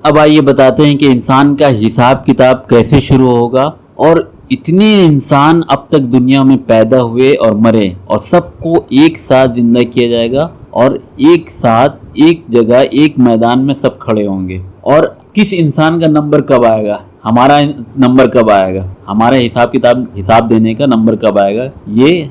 अब आइए बताते हैं कि इंसान का हिसाब किताब कैसे शुरू होगा। और इतने इंसान अब तक दुनिया में पैदा हुए और मरे और सबको एक साथ जिंदा किया जाएगा और एक साथ एक जगह एक मैदान में सब खड़े होंगे। और किस इंसान का नंबर कब आएगा, हमारा नंबर कब आएगा, हमारा हिसाब देने का नंबर कब आएगा, ये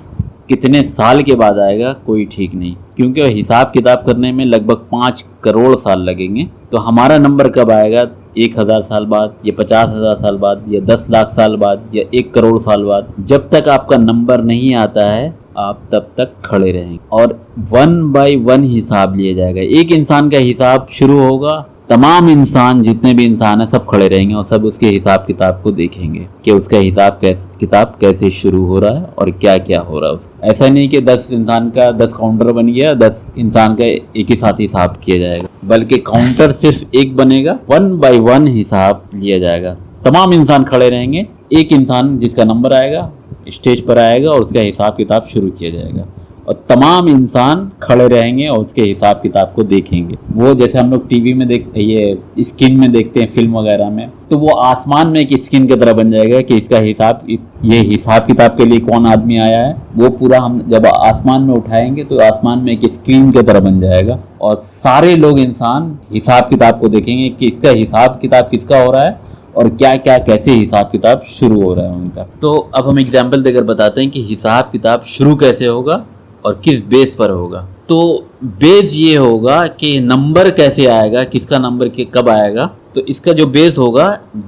कितने साल के बाद आएगा कोई ठीक नहीं, क्योंकि हिसाब किताब करने में लगभग 5 करोड़ साल लगेंगे। तो हमारा नंबर कब आएगा, 1000 साल बाद या 50,000 साल बाद या 10 लाख साल बाद या 1 करोड़ साल बाद। जब तक आपका नंबर नहीं आता है आप तब तक खड़े रहेंगे और 1 बाय 1 हिसाब लिया जाएगा। एक इंसान का हिसाब शुरू होगा, तमाम इंसान जितने भी इंसान है सब खड़े रहेंगे और सब उसके हिसाब किताब को देखेंगे कि उसका हिसाब किताब कैसे शुरू हो रहा है और क्या क्या हो रहा है। ऐसा नहीं कि 10 इंसान का 10 काउंटर बन गया, 10 इंसान का एक ही साथ हिसाब किया जाएगा, बल्कि काउंटर सिर्फ एक बनेगा, 1 बाय 1 हिसाब लिया जाएगा। तमाम इंसान खड़े रहेंगे, एक इंसान जिसका नंबर आएगा स्टेज पर आएगा और उसका हिसाब किताब शुरू किया जाएगा और तमाम इंसान खड़े रहेंगे और उसके हिसाब किताब को देखेंगे। वो जैसे हम लोग टीवी में ये स्क्रीन में देखते हैं फिल्म वगैरह में, तो वो आसमान में एक स्क्रीन की तरह बन जाएगा कि इसका ये हिसाब किताब के लिए कौन आदमी आया है। वो पूरा हम जब आसमान में उठाएंगे तो आसमान में एक स्क्रीन की तरह बन जाएगा और सारे लोग इंसान हिसाब किताब को देखेंगे कि इसका हिसाब किताब किसका हो रहा है और क्या क्या कैसे हिसाब किताब शुरू हो रहा है उनका। तो अब हम एग्जाम्पल देकर बताते हैं कि हिसाब किताब शुरू कैसे होगा और किस बेस पर होगा। तो बेस ये होगा कि नंबर कैसे आएगा, किसका नंबर कब आएगा। तो इसका जो बेस होगा,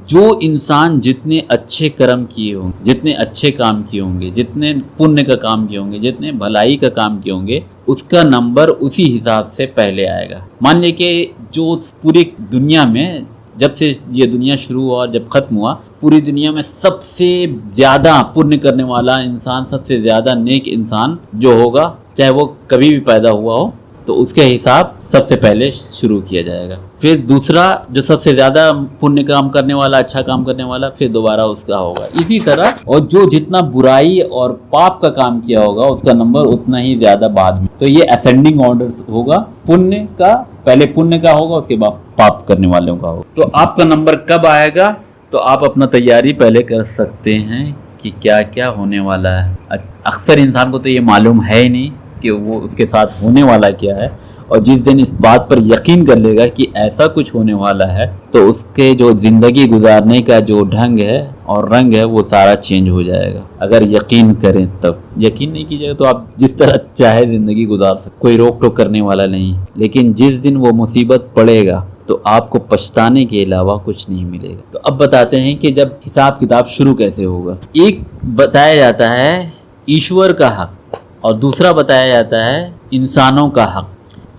जो इंसान जितने अच्छे कर्म किए होंगे, जितने अच्छे काम किए होंगे, जितने पुण्य का काम किए होंगे, जितने भलाई का काम किए होंगे, उसका नंबर उसी हिसाब से पहले आएगा। मान लीजिए कि जो पूरी दुनिया में जब से ये दुनिया शुरू हुआ और जब खत्म हुआ, पूरी दुनिया में सबसे ज़्यादा पुण्य करने वाला इंसान, सबसे ज़्यादा नेक इंसान जो होगा, चाहे वो कभी भी पैदा हुआ हो, तो उसके हिसाब सबसे पहले शुरू किया जाएगा। फिर दूसरा जो सबसे ज़्यादा पुण्य काम करने वाला, अच्छा काम करने वाला, फिर दोबारा उसका होगा, इसी तरह। और जो जितना बुराई और पाप का काम किया होगा उसका नंबर उतना ही ज़्यादा बाद में। तो ये असेंडिंग ऑर्डर होगा, पुण्य का पहले पुण्य का होगा, उसके बाद पाप करने वालों का होगा। तो आपका नंबर कब आएगा, तो आप अपना तैयारी पहले कर सकते हैं कि क्या क्या होने वाला है। अक्सर इंसान को तो ये मालूम है ही नहीं कि वो उसके साथ होने वाला क्या है, और जिस दिन इस बात पर यकीन कर लेगा कि ऐसा कुछ होने वाला है, तो उसके जो ज़िंदगी गुजारने का जो ढंग है और रंग है वो सारा चेंज हो जाएगा। अगर यकीन करें तब, यकीन नहीं कीजिएगा तो आप जिस तरह चाहे ज़िंदगी गुजार सकते, कोई रोक टोक करने वाला नहीं। लेकिन जिस दिन वो मुसीबत पड़ेगा तो आपको पछताने के अलावा कुछ नहीं मिलेगा। तो अब बताते हैं कि जब हिसाब किताब शुरू कैसे होगा। एक बताया जाता है ईश्वर का हक और दूसरा बताया जाता है इंसानों का हक।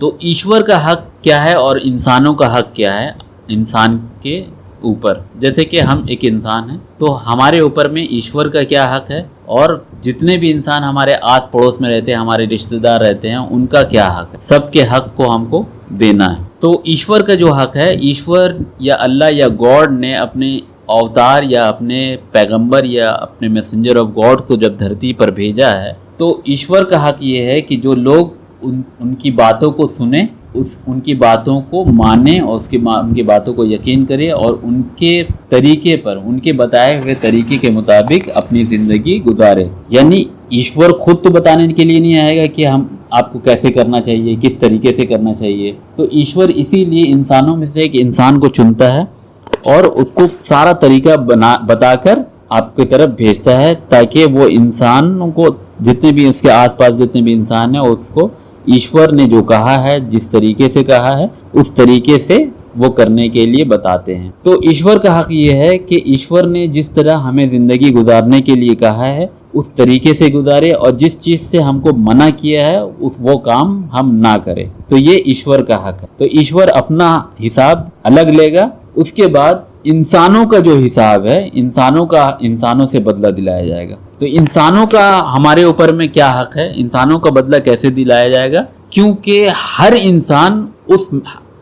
तो ईश्वर का हक क्या है और इंसानों का हक क्या है इंसान के ऊपर। जैसे कि हम एक इंसान हैं तो हमारे ऊपर में ईश्वर का क्या हक है, और जितने भी इंसान हमारे आस पड़ोस में रहते हैं, हमारे रिश्तेदार रहते हैं, उनका क्या हक है। सबके हक को हमको देना है। तो ईश्वर का जो हक है, ईश्वर या अल्लाह या गॉड ने अपने अवतार या अपने पैगंबर या अपने मैसेंजर ऑफ गॉड को जब धरती पर भेजा है, तो ईश्वर का हक ये है कि जो लोग उनकी बातों को सुने, उनकी बातों को माने और उनकी बातों को यकीन करे और उनके तरीके पर, उनके बताए हुए तरीके के मुताबिक अपनी ज़िंदगी गुजारे। यानी ईश्वर खुद तो बताने के लिए नहीं आएगा कि हम आपको कैसे करना चाहिए, किस तरीके से करना चाहिए। तो ईश्वर इसीलिए इंसानों में से एक इंसान को चुनता है और उसको सारा तरीका बताकर आपकी तरफ भेजता है, ताकि वो इंसानों को, जितने भी उसके आसपास जितने भी इंसान हैं, उसको ईश्वर ने जो कहा है, जिस तरीके से कहा है, उस तरीके से वो करने के लिए बताते हैं। तो ईश्वर का हक ये है कि ईश्वर ने जिस तरह हमें ज़िंदगी गुजारने के लिए कहा है उस तरीके से गुजारे, और जिस चीज़ से हमको मना किया है वो काम हम ना करें। तो ये ईश्वर का हक है। तो ईश्वर अपना हिसाब अलग लेगा, उसके बाद इंसानों का जो हिसाब है, इंसानों से बदला दिलाया जाएगा। तो इंसानों का हमारे ऊपर में क्या हक है, इंसानों का बदला कैसे दिलाया जाएगा, क्योंकि हर इंसान उस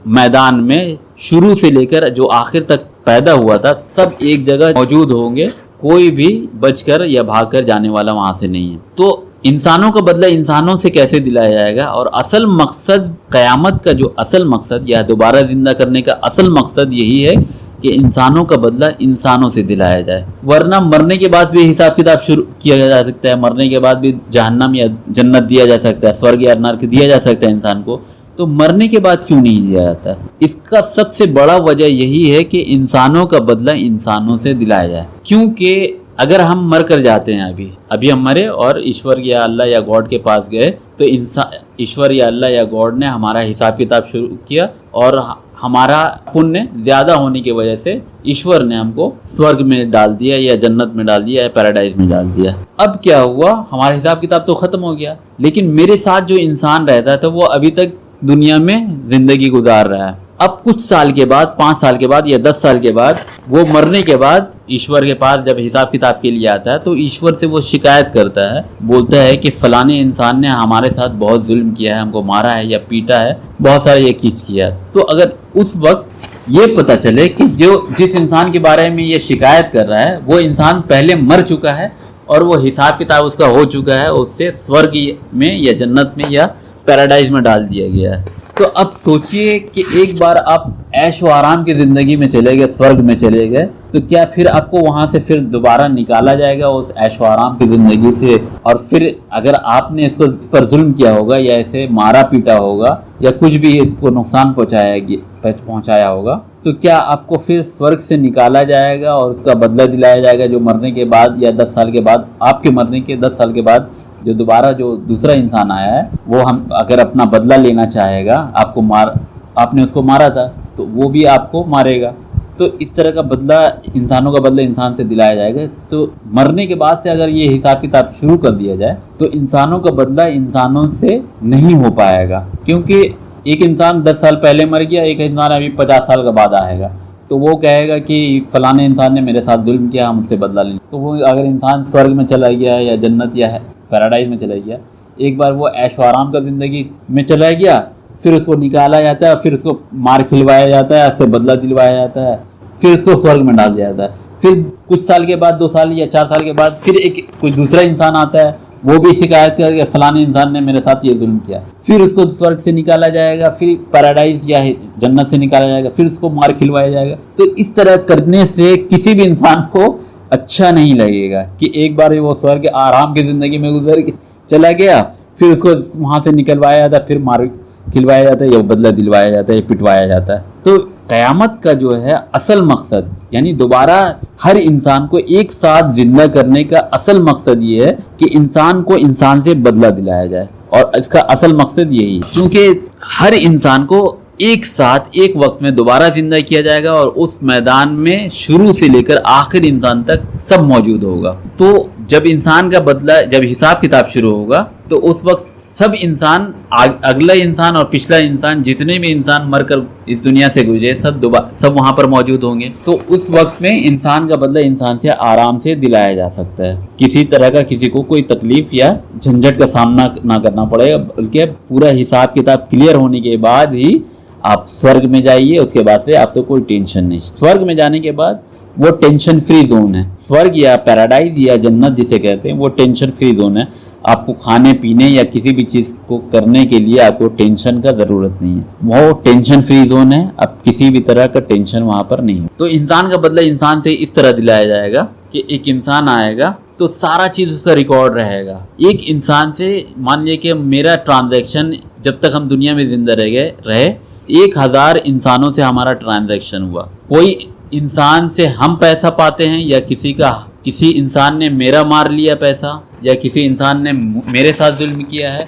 मैदान में शुरू से लेकर जो आखिर तक पैदा हुआ था, सब एक जगह मौजूद होंगे, कोई भी बचकर या भागकर जाने वाला वहां से नहीं है। तो इंसानों का बदला इंसानों से कैसे दिलाया जाएगा, और असल मकसद क़यामत का जो असल मकसद या दोबारा ज़िंदा करने का असल मकसद यही है कि इंसानों का बदला इंसानों से दिलाया जाए। वरना मरने के बाद भी हिसाब किताब शुरू किया जा सकता है, मरने के बाद भी जहन्नम या जन्नत दिया जा सकता है, स्वर्ग या नरक दिया जा सकता है इंसान को, तो मरने के बाद क्यों नहीं दिया जाता? इसका सबसे बड़ा वजह यही है कि इंसानों का बदला इंसानों से दिलाया जाए। क्योंकि अगर हम मर कर जाते हैं, अभी हम मरे और ईश्वर या अल्लाह या गॉड के पास गए, तो ईश्वर या अल्लाह या गॉड ने हमारा हिसाब किताब शुरू किया और हमारा पुण्य ज़्यादा होने की वजह से ईश्वर ने हमको स्वर्ग में डाल दिया या जन्नत में डाल दिया या पैराडाइज में डाल दिया। अब क्या हुआ, हमारा हिसाब किताब तो ख़त्म हो गया, लेकिन मेरे साथ जो इंसान रहता था वो अभी तक दुनिया में ज़िंदगी गुजार रहा है। अब कुछ साल के बाद, 5 साल के बाद या 10 साल के बाद, वो मरने के बाद ईश्वर के पास जब हिसाब किताब के लिए आता है तो ईश्वर से वो शिकायत करता है, बोलता है कि फलाने इंसान ने हमारे साथ बहुत जुल्म किया है, हमको मारा है या पीटा है, बहुत सारा ये चीज़ किया। तो अगर उस वक्त ये पता चले कि जिस इंसान के बारे में ये शिकायत कर रहा है वो इंसान पहले मर चुका है और वो हिसाब किताब उसका हो चुका है, उससे स्वर्ग में या जन्नत में या पैराडाइज में डाल दिया गया है। तो अब सोचिए कि एक बार आप ऐश व आराम की ज़िंदगी में चले गए, स्वर्ग में चले गए, तो क्या फिर आपको वहाँ से फिर दोबारा निकाला जाएगा उस ऐश व आराम की ज़िंदगी से? और फिर अगर आपने इसको पर जुल्म किया होगा या इसे मारा पीटा होगा या कुछ भी इसको नुकसान पहुँचाया होगा, तो क्या आपको फिर स्वर्ग से निकाला जाएगा और उसका बदला दिलाया जाएगा जो मरने के बाद या 10 साल के बाद, आपके मरने के 10 साल के बाद जो दोबारा जो दूसरा इंसान आया है वो हम अगर अपना बदला लेना चाहेगा, आपने उसको मारा था तो वो भी आपको मारेगा। तो इस तरह का बदला, इंसानों का बदला इंसान से दिलाया जाएगा। तो मरने के बाद से अगर ये हिसाब किताब शुरू कर दिया जाए तो इंसानों का बदला इंसानों से नहीं हो पाएगा, क्योंकि एक इंसान 10 साल पहले मर गया, एक इंसान अभी 50 साल का बाद आएगा, तो वो कहेगा कि फलाने इंसान ने मेरे साथ जुल्म किया, हम उससे बदला लें। तो वो अगर इंसान स्वर्ग में चला गया या जन्नत या पैराडाइज में चला गया, एक बार वो ऐश व आराम का ज़िंदगी में चला गया, फिर उसको निकाला जाता है, फिर उसको मार खिलवाया जाता है, उससे बदला दिलवाया जाता है, फिर उसको स्वर्ग में डाल दिया जाता है। फिर कुछ साल के बाद, 2 साल या 4 साल के बाद फिर कोई दूसरा इंसान आता है, वो भी शिकायत करके फलाने इंसान ने मेरे साथ ये जुल्म किया, फिर उसको स्वर्ग से निकाला जाएगा, फिर पैराडाइज या जन्नत से निकाला जाएगा, फिर उसको मार खिलवाया जाएगा। तो इस तरह करने से किसी भी इंसान को अच्छा नहीं लगेगा कि एक बार वो स्वर्ग आराम की ज़िंदगी में गुजर के चला गया, फिर उसको वहाँ से निकलवाया जाता है, फिर मार खिलवाया जाता है या बदला दिलवाया जाता है या पिटवाया जाता है। तो क़यामत का जो है असल मकसद, यानी दोबारा हर इंसान को एक साथ जिंदा करने का असल मकसद ये है कि इंसान को इंसान से बदला दिलाया जाए, और इसका असल मकसद यही है क्योंकि हर इंसान को एक साथ एक वक्त में दोबारा जिंदा किया जाएगा और उस मैदान में शुरू से लेकर आखिर इंसान तक सब मौजूद होगा। तो जब इंसान का बदला, जब हिसाब किताब शुरू होगा तो उस वक्त सब इंसान, अगला इंसान और पिछला इंसान, जितने भी इंसान मरकर इस दुनिया से गुजरे, सब वहाँ पर मौजूद होंगे। तो उस वक्त में इंसान का बदला इंसान से आराम से दिलाया जा सकता है, किसी तरह का किसी को कोई तकलीफ या झंझट का सामना ना करना पड़ेगा, बल्कि पूरा हिसाब किताब क्लियर होने के बाद ही आप स्वर्ग में जाइए। उसके बाद से आपको कोई टेंशन नहीं। स्वर्ग में जाने के बाद वो टेंशन फ्री जोन है। स्वर्ग या पैराडाइज या जन्नत जिसे कहते हैं वो टेंशन फ्री जोन है। आपको खाने पीने या किसी भी चीज़ को करने के लिए आपको टेंशन का ज़रूरत नहीं है, वो टेंशन फ्री जोन है। अब किसी भी तरह का टेंशन वहाँ पर नहीं है। तो इंसान का बदला इंसान से इस तरह दिलाया जाएगा कि एक इंसान आएगा तो सारा चीज़ उसका रिकॉर्ड रहेगा। एक इंसान से मान लीजिए कि मेरा ट्रांजैक्शन, जब तक हम दुनिया में जिंदा रहे 1000 इंसानों से हमारा ट्रांजैक्शन हुआ। कोई इंसान से हम पैसा पाते हैं या किसी इंसान ने मेरा मार लिया पैसा, या किसी इंसान ने मेरे साथ जुल्म किया है,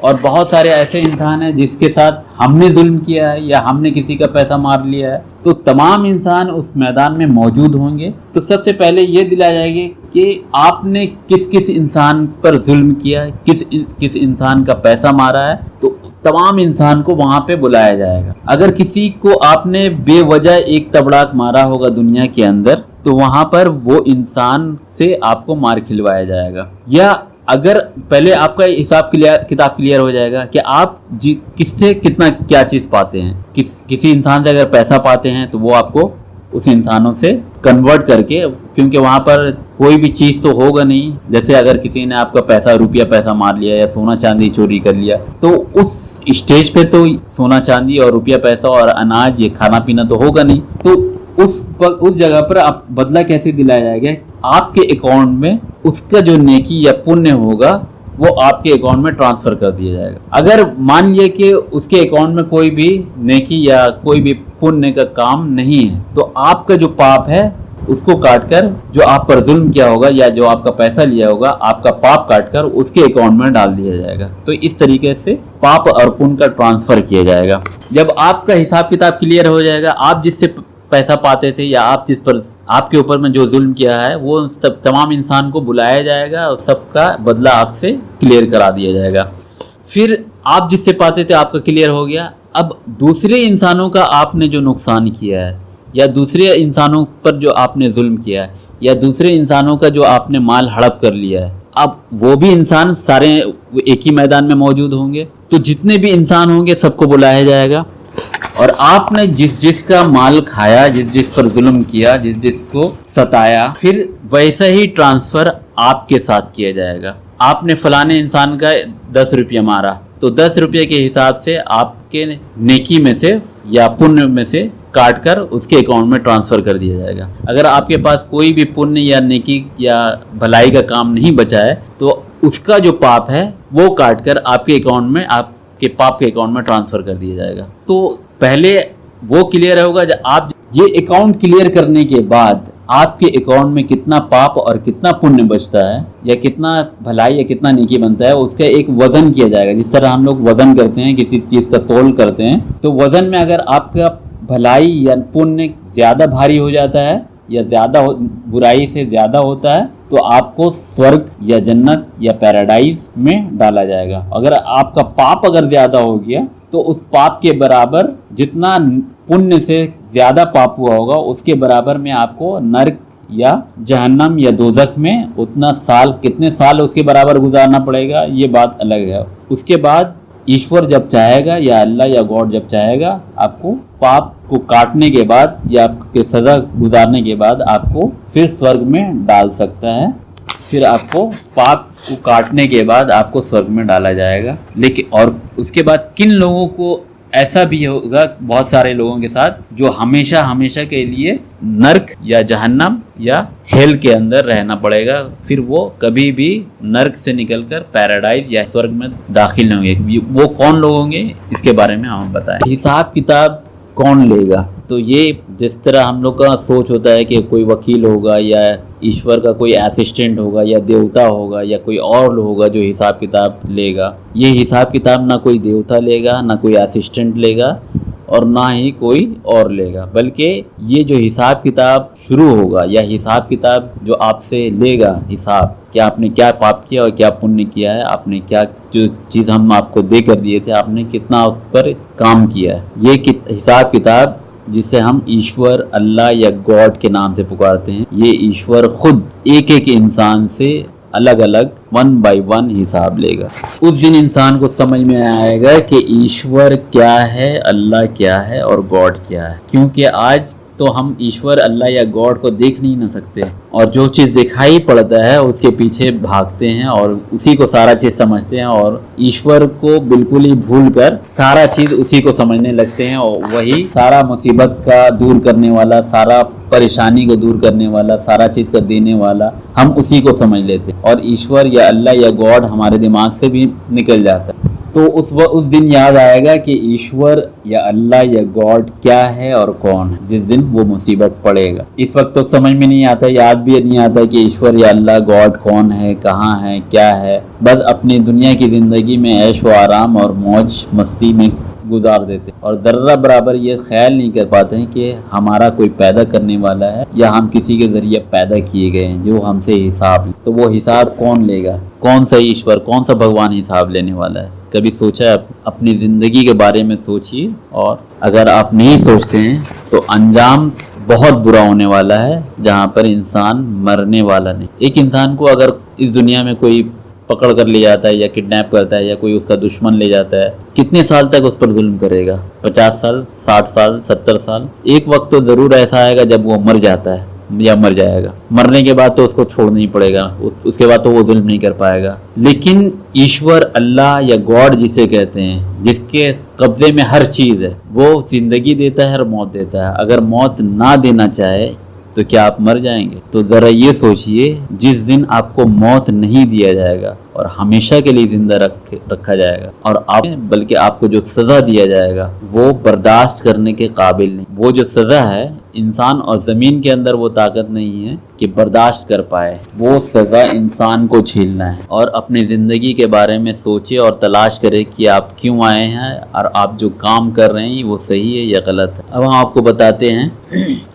और बहुत सारे ऐसे इंसान हैं जिसके साथ हमने जुल्म किया है या हमने किसी का पैसा मार लिया है। तो तमाम इंसान उस मैदान में मौजूद होंगे। तो सबसे पहले ये दिलाया जाएगा कि आपने किस किस इंसान पर जुल्म किया है, किस इंसान का पैसा मारा है। तो तमाम इंसान को वहाँ पे बुलाया जाएगा। अगर किसी को आपने बेवजह एक तबड़ाक मारा होगा दुनिया के अंदर, तो वहाँ पर वो इंसान से आपको मार खिलवाया जाएगा। या अगर पहले आपका हिसाब किताब क्लियर हो जाएगा कि आप किससे कितना क्या चीज़ पाते हैं। किसी इंसान से अगर पैसा पाते हैं तो वो आपको उस इंसानों से कन्वर्ट करके, क्योंकि वहाँ पर कोई भी चीज़ तो होगा नहीं। जैसे अगर किसी ने आपका पैसा, रुपया पैसा मार लिया या सोना चांदी चोरी कर लिया, तो उस स्टेज पे तो सोना चांदी और रुपया पैसा और अनाज, ये खाना पीना तो होगा नहीं। तो उस जगह पर आप बदला कैसे दिलाया जाएगा? आपके अकाउंट में उसका जो नेकी या पुण्य होगा वो आपके अकाउंट में ट्रांसफर कर दिया जाएगा। अगर मान लिया कि उसके अकाउंट में कोई भी नेकी या कोई भी पुण्य का काम नहीं है, तो आपका जो पाप है उसको काटकर, जो आप पर जुल्म किया होगा या जो आपका पैसा लिया होगा, आपका पाप काटकर उसके अकाउंट में डाल दिया जाएगा। तो इस तरीके से पाप और पुण्य का ट्रांसफर किया जाएगा। जब आपका हिसाब किताब क्लियर हो जाएगा, आप जिससे पैसा पाते थे या आप जिस पर आपके ऊपर में जो जुल्म किया है, वो तमाम इंसान को बुलाया जाएगा और सबका बदला आपसे क्लियर करा दिया जाएगा। फिर आप जिससे पाते थे आपका क्लियर हो गया। अब दूसरे इंसानों का आपने जो नुकसान किया है या दूसरे इंसानों पर जो आपने जुल्म किया है या दूसरे इंसानों का जो आपने माल हड़प कर लिया है, अब वो भी इंसान सारे एक ही मैदान में मौजूद होंगे। तो जितने भी इंसान होंगे सबको बुलाया जाएगा और आपने जिस का माल खाया, जिस पर जुल्म किया, जिसको सताया, फिर वैसा ही ट्रांसफर आपके साथ किया जाएगा। आपने फलाने इंसान का 10 रुपया मारा, तो 10 रुपये के हिसाब से आपके नेकी में से या पुण्य में से काट कर उसके अकाउंट में ट्रांसफ़र कर दिया जाएगा। अगर आपके पास कोई भी पुण्य या नेकी या भलाई का काम नहीं बचा है, तो उसका जो पाप है वो काट कर आपके अकाउंट में, आपके पाप के अकाउंट में ट्रांसफ़र कर दिया जाएगा। तो पहले वो क्लियर होगा। जब आप ये अकाउंट क्लियर करने के बाद आपके अकाउंट में कितना पाप और कितना पुण्य बचता है या कितना भलाई या कितना नेकी बनता है, उसका एक वजन किया जाएगा। जिस तरह हम लोग वजन करते हैं, किसी चीज़ का तोल करते हैं, तो वजन में अगर आपका भलाई या पुण्य ज़्यादा भारी हो जाता है या ज़्यादा बुराई से ज़्यादा होता है, तो आपको स्वर्ग या जन्नत या पैराडाइज में डाला जाएगा। अगर आपका पाप अगर ज़्यादा हो गया, तो उस पाप के बराबर, जितना पुण्य से ज़्यादा पाप हुआ होगा, उसके बराबर में आपको नर्क या जहन्नम या दोजख में उतना साल, कितने साल उसके बराबर गुजारना पड़ेगा, ये बात अलग है। उसके बाद ईश्वर जब चाहेगा या अल्लाह या गॉड जब चाहेगा, आपको पाप को काटने के बाद या आपके सज़ा गुजारने के बाद आपको फिर स्वर्ग में डाल सकता है। फिर आपको पाप को काटने के बाद आपको स्वर्ग में डाला जाएगा। लेकिन और उसके बाद किन लोगों को ऐसा भी होगा, बहुत सारे लोगों के साथ, जो हमेशा हमेशा के लिए नर्क या जहन्नम या हेल के अंदर रहना पड़ेगा। फिर वो कभी भी नर्क से निकलकर पैराडाइज या स्वर्ग में दाखिल नहीं होंगे। वो कौन लोग होंगे, इसके बारे में हम बताएं। हिसाब किताब कौन लेगा? तो ये जिस तरह हम लोग का सोच होता है कि कोई वकील होगा या ईश्वर का कोई असिस्टेंट होगा या देवता होगा या कोई और होगा जो हिसाब किताब लेगा, ये हिसाब किताब ना कोई देवता लेगा, ना कोई असिस्टेंट लेगा और ना ही कोई और लेगा। बल्कि ये जो हिसाब किताब शुरू होगा या हिसाब किताब जो आपसे लेगा हिसाब, कि आपने क्या पाप किया और क्या पुण्य किया है, आपने क्या, जो चीज़ हम आपको दे कर दिए थे, आपने कितना उस पर काम किया है, ये हिसाब किताब जिसे हम ईश्वर, अल्लाह या गॉड के नाम से पुकारते हैं, ये ईश्वर खुद एक एक इंसान से अलग अलग 1 by 1 हिसाब लेगा। उस दिन इंसान को समझ में आएगा कि ईश्वर क्या है, अल्लाह क्या है और गॉड क्या है। क्योंकि आज तो हम ईश्वर, अल्लाह या गॉड को देख नहीं ना सकते, और जो चीज़ दिखाई पड़ता है उसके पीछे भागते हैं और उसी को सारा चीज़ समझते हैं, और ईश्वर को बिल्कुल ही भूल कर सारा चीज़ उसी को समझने लगते हैं, और वही सारा मुसीबत का दूर करने वाला, सारा परेशानी को दूर करने वाला, सारा चीज़ का देने वाला, हम उसी को समझ लेते हैं और ईश्वर या अल्लाह या गॉड हमारे दिमाग से भी निकल जाता है। तो उस दिन याद आएगा कि ईश्वर या अल्लाह या गॉड क्या है और कौन है, जिस दिन वो मुसीबत पड़ेगा। इस वक्त तो समझ में नहीं आता, याद भी नहीं आता कि ईश्वर या अल्लाह गॉड कौन है, कहाँ है, क्या है। बस अपनी दुनिया की ज़िंदगी में ऐश व आराम और मौज मस्ती में गुजार देते और ज़र्रा बराबर ये ख्याल नहीं कर पाते हैं कि हमारा कोई पैदा करने वाला है या हम किसी के ज़रिए पैदा किए गए हैं जो हमसे हिसाब ले। तो वो हिसाब कौन लेगा? कौन सा ईश्वर, कौन सा भगवान हिसाब लेने वाला है? कभी सोचा है? अपनी ज़िंदगी के बारे में सोचिए, और अगर आप नहीं सोचते हैं तो अंजाम बहुत बुरा होने वाला है, जहाँ पर इंसान मरने वाला नहीं। एक इंसान को अगर इस दुनिया में कोई पकड़ कर ले जाता है या किडनैप करता है या कोई उसका दुश्मन ले जाता है, कितने साल तक उस पर जुल्म करेगा? 50 साल, 60 साल, 70 साल? एक वक्त तो ज़रूर ऐसा आएगा जब वो मर जाता है या मर जाएगा। मरने के बाद तो उसको छोड़ना ही पड़ेगा, उसके बाद तो वो जुल्म नहीं कर पाएगा। लेकिन ईश्वर, अल्लाह या गॉड जिसे कहते हैं, जिसके कब्जे में हर चीज़ है, वो जिंदगी देता है और मौत देता है। अगर मौत ना देना चाहे तो क्या आप मर जाएंगे? तो ज़रा ये सोचिए, जिस दिन आपको मौत नहीं दिया जाएगा और हमेशा के लिए जिंदा रखा जाएगा, और आप बल्कि आपको जो सज़ा दिया जाएगा वो बर्दाश्त करने के काबिल नहीं। वो जो सज़ा है, इंसान और ज़मीन के अंदर वो ताकत नहीं है कि बर्दाश्त कर पाए। वो सज़ा इंसान को झेलना है। और अपनी ज़िंदगी के बारे में सोचे और तलाश करे कि आप क्यों आए हैं और आप जो काम कर रहे हैं वो सही है या गलत है। अब हम आपको बताते हैं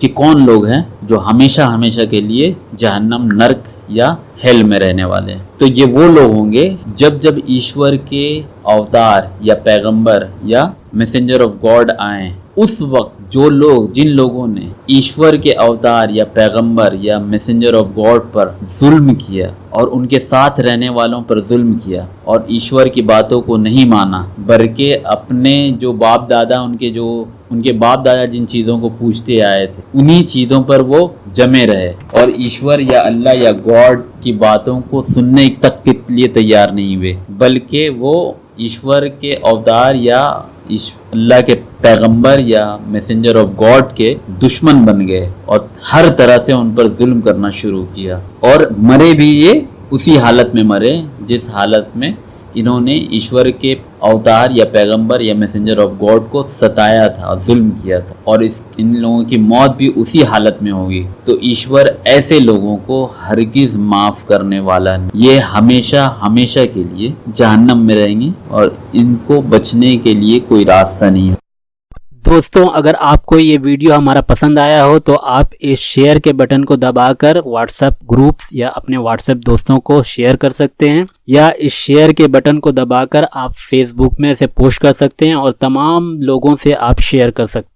कि कौन लोग हैं जो हमेशा हमेशा के लिए जहन्नम, नर्क या हेल में रहने वाले हैं। तो ये वो लोग होंगे जब जब ईश्वर के अवतार या पैगंबर या मैसेंजर ऑफ गॉड आए, उस वक्त जो लोग, जिन लोगों ने ईश्वर के अवतार या पैगंबर या मैसेंजर ऑफ गॉड पर जुल्म किया और उनके साथ रहने वालों पर जुल्म किया और ईश्वर की बातों को नहीं माना, बल्कि अपने जो बाप दादा, उनके बाप दादा जिन चीज़ों को पूछते आए थे, उन्हीं चीज़ों पर वो जमे रहे और ईश्वर या अल्लाह या गॉड की बातों को सुनने तक के लिए तैयार नहीं हुए, बल्कि वो ईश्वर के अवतार या अल्लाह के पैगंबर या मैसेंजर ऑफ गॉड के दुश्मन बन गए और हर तरह से उन पर जुल्म करना शुरू किया। और मरे भी ये उसी हालत में मरे जिस हालत में इन्होंने ईश्वर के अवतार या पैगंबर या मैसेंजर ऑफ गॉड को सताया था और जुल्म किया था, और इन लोगों की मौत भी उसी हालत में होगी। तो ईश्वर ऐसे लोगों को हरगिज माफ़ करने वाला नहीं। ये हमेशा हमेशा के लिए जहन्नम में रहेंगे और इनको बचने के लिए कोई रास्ता नहीं है। दोस्तों, अगर आपको ये वीडियो हमारा पसंद आया हो तो आप इस शेयर के बटन को दबाकर व्हाट्सएप ग्रुप्स या अपने व्हाट्सएप दोस्तों को शेयर कर सकते हैं, या इस शेयर के बटन को दबाकर आप फेसबुक में इसे पोस्ट कर सकते हैं और तमाम लोगों से आप शेयर कर सकते हैं।